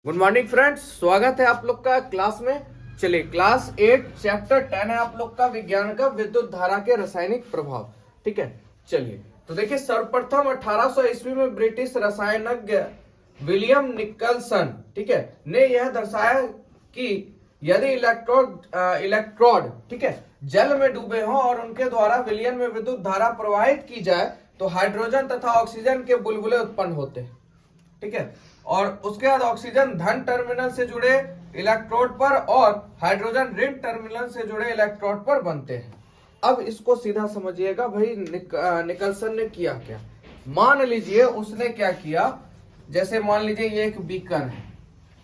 Good morning friends, स्वागत है आप लोग का क्लास में। चलिए, क्लास 8 चैप्टर 10 है आप लोग का विज्ञान का, विद्युत धारा के रासायनिक प्रभाव। ठीक है, चलिए तो देखिए, सर्वप्रथम 1800 ईस्वी में ब्रिटिश रसायनज्ञ विलियम निकलसन, ठीक है, ने यह दर्शाया कि यदि इलेक्ट्रोड ठीक है जल में डूबे हों और उनके द्वारा विलयन में विद्युत धारा प्रवाहित की जाए तो हाइड्रोजन तथा ऑक्सीजन के बुलबुले उत्पन्न होते हैं। ठीक है, और उसके बाद ऑक्सीजन धन टर्मिनल से जुड़े इलेक्ट्रोड पर और हाइड्रोजन ऋण टर्मिनल से जुड़े इलेक्ट्रोड पर बनते हैं। अब इसको सीधा समझिएगा भाई, निकलसन ने किया क्या। मान लीजिए उसने क्या किया, जैसे मान लीजिए ये एक बीकर है,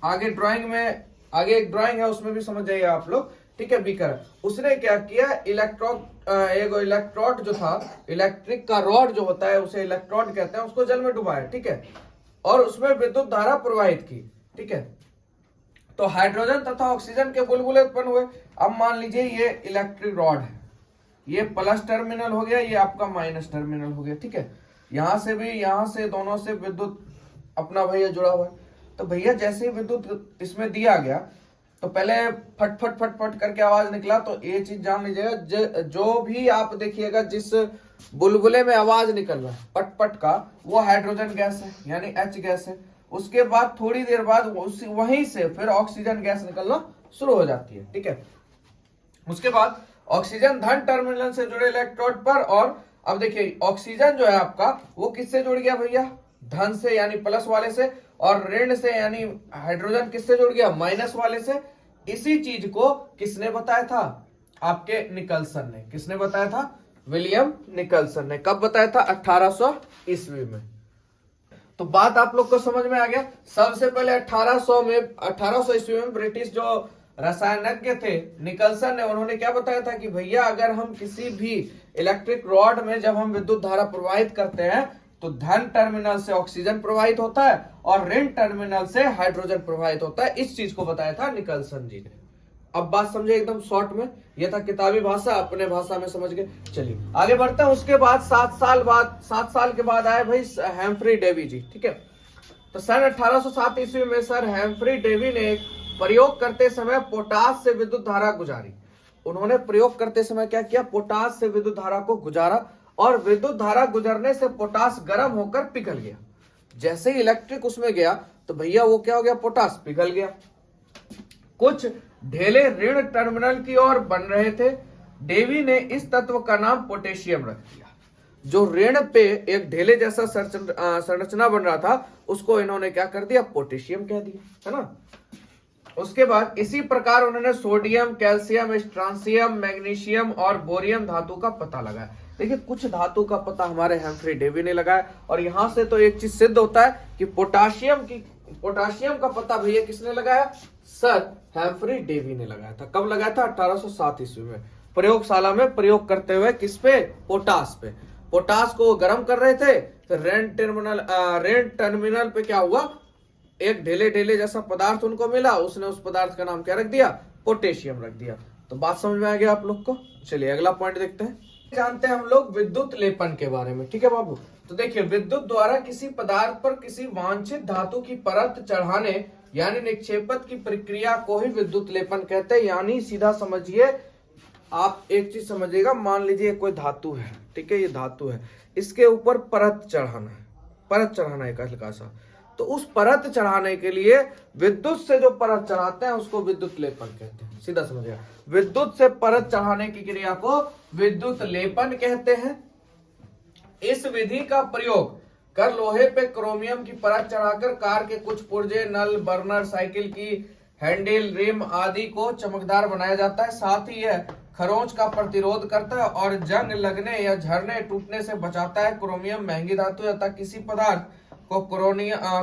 आगे ड्राइंग में आगे एक ड्राइंग है उसमें भी समझ जाइए आप लोग। ठीक है, बीकर उसने क्या किया, इलेक्ट्रोड जो था, इलेक्ट्रिक का रॉड जो होता है उसे इलेक्ट्रोड कहते हैं, उसको जल में डुबाया। ठीक है, और उसमें विद्युत धारा प्रवाहित की। ठीक है, तो हाइड्रोजन तथा ऑक्सीजन के बुलबुले उत्पन्न हुए। अब मान लीजिए ये इलेक्ट्रिक रॉड है, ये प्लस टर्मिनल हो गया, ये आपका माइनस टर्मिनल हो गया। ठीक है, यहां से भी यहां से दोनों से विद्युत अपना भैया जुड़ा हुआ है। तो भैया जैसे ही विद्युत इसमें दिया गया तो पहले फट फट फट फट करके आवाज निकला। तो ये चीज जान लीजिएगा, जो भी आप देखिएगा जिस बुलबुले में आवाज निकल रहा है पट पट का, वो हाइड्रोजन गैस है, यानी H गैस है। उसके बाद थोड़ी देर बाद वहीं से फिर ऑक्सीजन गैस निकलना शुरू हो जाती है। ठीक है, उसके बाद ऑक्सीजन धन टर्मिनल से जुड़े इलेक्ट्रोड पर, और अब देखिए ऑक्सीजन जो है आपका वो किससे जुड़ गया भैया, धन से यानी प्लस वाले से, और ऋण से यानी हाइड्रोजन किससे जुड़ गया, माइनस वाले से। इसी चीज को किसने बताया था, आपके निकलसन ने। किसने बताया था, विलियम निकलसन ने। कब बताया था, 1800 ईस्वी में। तो बात आप लोग को समझ में आ गया। सबसे पहले 1800 ईस्वी में ब्रिटिश जो रसायनज्ञ थे निकलसन ने, उन्होंने क्या बताया था कि भैया अगर हम किसी भी इलेक्ट्रिक रॉड में जब हम विद्युत धारा प्रवाहित करते हैं तो धन टर्मिनल से ऑक्सीजन प्रवाहित होता है और ऋण टर्मिनल से हाइड्रोजन प्रवाहित होता है। इस चीज को बताया था निकलसन जी ने। अब बात समझे एकदम शॉर्ट में, यह था किताबी भाषा, अपने भाषा में समझ गए। चलिए आगे बढ़ते हैं। उसके बाद 7 साल के बाद आए भाई हैम्फ्री डेवी जी। ठीक है, तो सन 1807 ईस्वी में सर हैम्फ्री डेवी ने प्रयोग करते समय पोटास से विद्युत धारा गुजारी। उन्होंने प्रयोग करते समय क्या किया, पोटास से विद्युत धारा को गुजारा, और विद्युत धारा गुजरने से पोटास गर्म होकर पिघल गया। जैसे ही इलेक्ट्रिक उसमें गया तो भैया वो क्या हो गया, पोटास पिघल गया। कुछ ढेले ऋण टर्मिनल की ओर बन रहे थे। डेवी ने इस तत्व का नाम पोटेशियम रख दिया। जो ऋण पे एक ढेले जैसा संरचना बन रहा था उसको इन्होंने क्या कर दिया, पोटेशियम कह दिया, है ना। उसके बाद इसी प्रकार उन्होंने सोडियम, कैल्शियम, स्ट्रांसियम, मैग्नीशियम और बोरियम धातु का पता लगाया। देखिए कुछ धातु का पता हमारे हैम्फ्री डेवी ने लगाया, और यहां से तो एक चीज सिद्ध होता है कि पोटाशियम का पता भैया किसने लगाया, सर हैम्फ्री डेवी ने लगाया था। कब लगाया था, 1807 ईस्वी में, प्रयोगशाला में प्रयोग करते हुए। किस पे, पोटास पे। पोटास को गर्म कर रहे थे, तो ऋण टर्मिनल पे क्या हुआ, एक ढेले ढेले जैसा पदार्थ उनको मिला, उसने उस पदार्थ का नाम क्या रख दिया, पोटेशियम रख दिया। तो बात समझ में आ गया आप लोग को। चलिए अगला पॉइंट देखते हैं। जानते हैं हम लोग विद्युत लेपन के बारे में। ठीक है बाबू, तो देखिए विद्युत द्वारा किसी पदार्थ पर किसी वांछित धातु की परत चढ़ाने यानी निक्षेपत की प्रक्रिया को ही विद्युत लेपन कहते हैं। यानी सीधा समझिए, आप एक चीज समझिएगा, मान लीजिए कोई धातु है, ठीक है, ये धातु है, इसके ऊपर परत चढ़ाना है हल्का सा। तो उस परत चढ़ाने के लिए विद्युत से जो परत चढ़ाते हैं उसको विद्युत लेपन कहते हैं। सीधा समझिएगा, विद्युत से परत चढ़ाने की क्रिया को विद्युत लेपन कहते हैं। इस विधि का प्रयोग कर लोहे पे क्रोमियम की परत चढ़ाकर कार के कुछ पुर्जे, नल, बर्नर, साइकिल की हैंडल, रिम आदि को चमकदार बनाया जाता है। साथ ही यह खरोंच का प्रतिरोध करता है और जंग लगने या झरने टूटने से बचाता है। क्रोमियम महंगी धातु है, अतः किसी पदार्थ को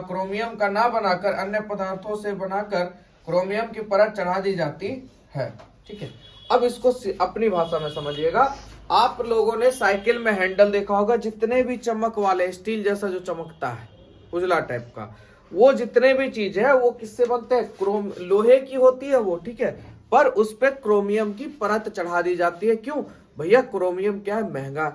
क्रोमियम का ना बनाकर अन्य पदार्थों से बनाकर क्रोमियम की परत चढ़ा दी जाती है। ठीक है, अब इसको अपनी भाषा में समझिएगा। आप लोगों ने साइकिल में हैंडल देखा होगा, जितने भी चमक वाले स्टील जैसा जो चमकता है उजला टाइप का, वो जितने भी चीज है वो किससे बनते हैं, लोहे की होती है वो। ठीक है, पर उस पे क्रोमियम की परत चढ़ा दी जाती है। क्यों भैया, क्रोमियम क्या है, महंगा,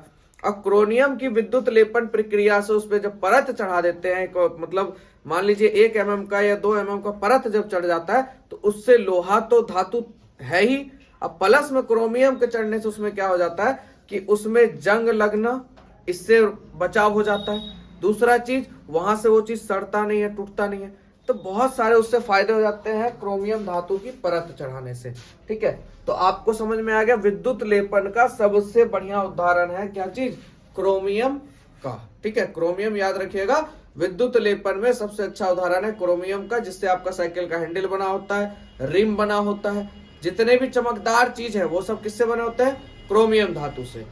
अब क्रोमियम की विद्युत लेपन प्रक्रिया से उस पर जब परत चढ़ा देते हैं, मतलब मान लीजिए 1 mm का या 2 mm का परत जब चढ़ जाता है तो उससे लोहा तो धातु है ही, अब प्लस में क्रोमियम के चढ़ने से उसमें क्या हो जाता है कि उसमें जंग लगना, इससे बचाव हो जाता है। दूसरा चीज, वहां से वो चीज सड़ता नहीं है, टूटता नहीं है, तो बहुत सारे उससे फायदे हो जाते हैं क्रोमियम धातु की परत चढ़ाने से। ठीक है, तो आपको समझ में आ गया विद्युत लेपन का सबसे बढ़िया उदाहरण है क्या चीज, क्रोमियम का। ठीक है, क्रोमियम याद रखिएगा, विद्युत लेपन में सबसे अच्छा उदाहरण है क्रोमियम का, जिससे आपका साइकिल का हैंडल बना होता है, रिम बना होता है, जितने भी चमकदार चीज है वो सब किससे बने होते हैं, क्रोमियम धातु से।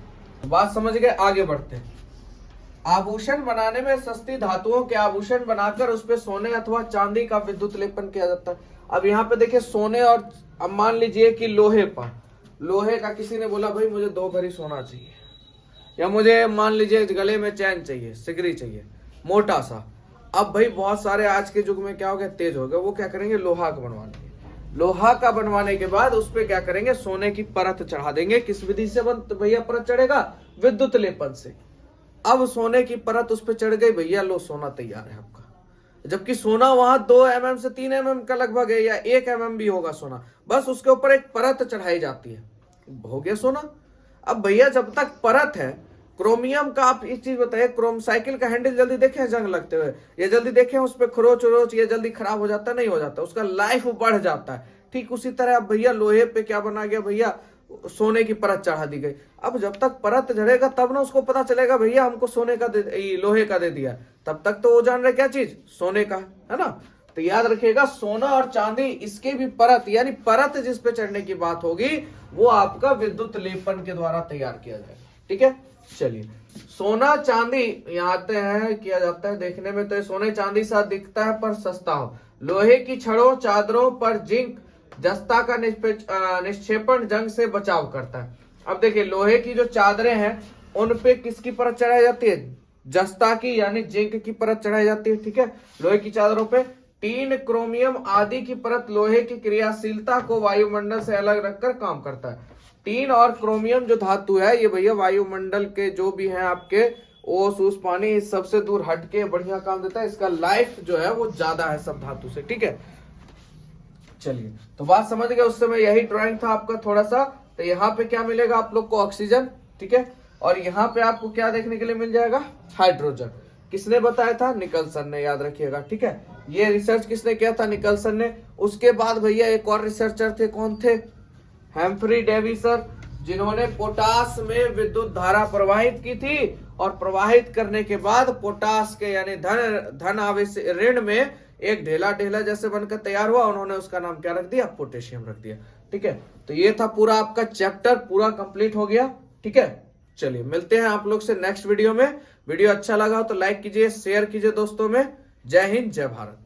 बात समझ गए, आगे बढ़ते हैं। आभूषण बनाने में सस्ती धातुओं के आभूषण बनाकर उस पे सोने अथवा चांदी का विद्युत लेपन किया जाता है। अब यहाँ पे देखिए सोने, और अब मान लीजिए कि लोहे का किसी ने बोला भाई मुझे 2 भरी सोना चाहिए, या मुझे मान लीजिए गले में चैन चाहिए, सिकरी चाहिए मोटा सा। अब भाई बहुत सारे आज के युग में क्या हो गया, तेज हो गए, वो क्या करेंगे, लोहा का बनवा लेंगे। लोहा का बनवाने के बाद उस पे क्या करेंगे, सोने की परत चढ़ा देंगे। किस विधि से भैया परत चढ़ेगा, विद्युत लेपन से। अब सोने की परत उस पे चढ़ गई, भैया लो सोना तैयार है आपका। जबकि सोना वहां 2 mm से 3 mm का लगभग है, या 1 mm भी होगा सोना, बस उसके ऊपर एक परत चढ़ाई जाती है, हो गया सोना। अब भैया जब तक परत है क्रोमियम का, आप इस चीज बताइए, साइकिल का हैंडल जल्दी देखे जंग लगते हुए, या जल्दी देखे उस पर खरोच उरोच, ये जल्दी खराब हो जाता नहीं हो जाता, उसका लाइफ बढ़ जाता है। ठीक उसी तरह अब भैया लोहे पे क्या बना गया, भैया सोने की परत चढ़ा दी गई। अब जब तक परत चढ़ेगा तब ना उसको पता चलेगा भैया हमको सोने का लोहे का दे दिया, तब तक तो वो जान रहे क्या चीज, सोने का है ना। तो याद रखिएगा सोना और चांदी, इसके भी परत, यानी परत जिस पे चढ़ने की बात होगी वो आपका विद्युत लेपन के द्वारा तैयार किया जाएगा। ठीक है, चलिए सोना चांदी यहाँ आते हैं, किया जाता है। देखने में तो ये सोने चांदी सा दिखता है पर सस्ता हो। लोहे की छड़ों चादरों पर जिंक जस्ता का निक्षेपण जंग से बचाव करता है। अब देखिए लोहे की जो चादरें हैं उन पे किसकी परत चढ़ाई जाती है, जस्ता की यानी जिंक की परत चढ़ाई जाती है। ठीक है, लोहे की चादरों पे टीन, क्रोमियम आदि की परत लोहे की क्रियाशीलता को वायुमंडल से अलग रखकर काम करता है। टीन और क्रोमियम जो धातु है ये भैया वायुमंडल के जो भी हैं आपके ओस उस पानी सबसे दूर हटके बढ़िया काम देता है। इसका लाइफ जो है वो ज्यादा है सब धातु से। ठीक है, चलिए तो बात समझ गए। उस समय यही ड्राइंग था आपका थोड़ा सा। तो यहाँ पे क्या मिलेगा आप लोग को, ऑक्सीजन। ठीक है, और यहाँ पे आपको क्या देखने के लिए मिल जाएगा, हाइड्रोजन। किसने बताया था, निकलसन ने, याद रखिएगा। ठीक है, ये रिसर्च किसने किया था, निकलसन ने। उसके बाद भैया एक और रिसर्चर थे, कौन थे, हेम्फ्री डेवी सर, जिन्होंने पोटास में विद्युत धारा प्रवाहित की थी, और प्रवाहित करने के बाद पोटास के यानी धन आवेश ऋण में एक ढेला जैसे बनकर तैयार हुआ। उन्होंने उसका नाम क्या रख दिया, पोटेशियम रख दिया। ठीक है, तो ये था पूरा आपका चैप्टर, पूरा कंप्लीट हो गया। ठीक है, चलिए मिलते हैं आप लोग से नेक्स्ट वीडियो में। वीडियो अच्छा लगा हो तो लाइक कीजिए, शेयर कीजिए दोस्तों में। जय हिंद, जय भारत।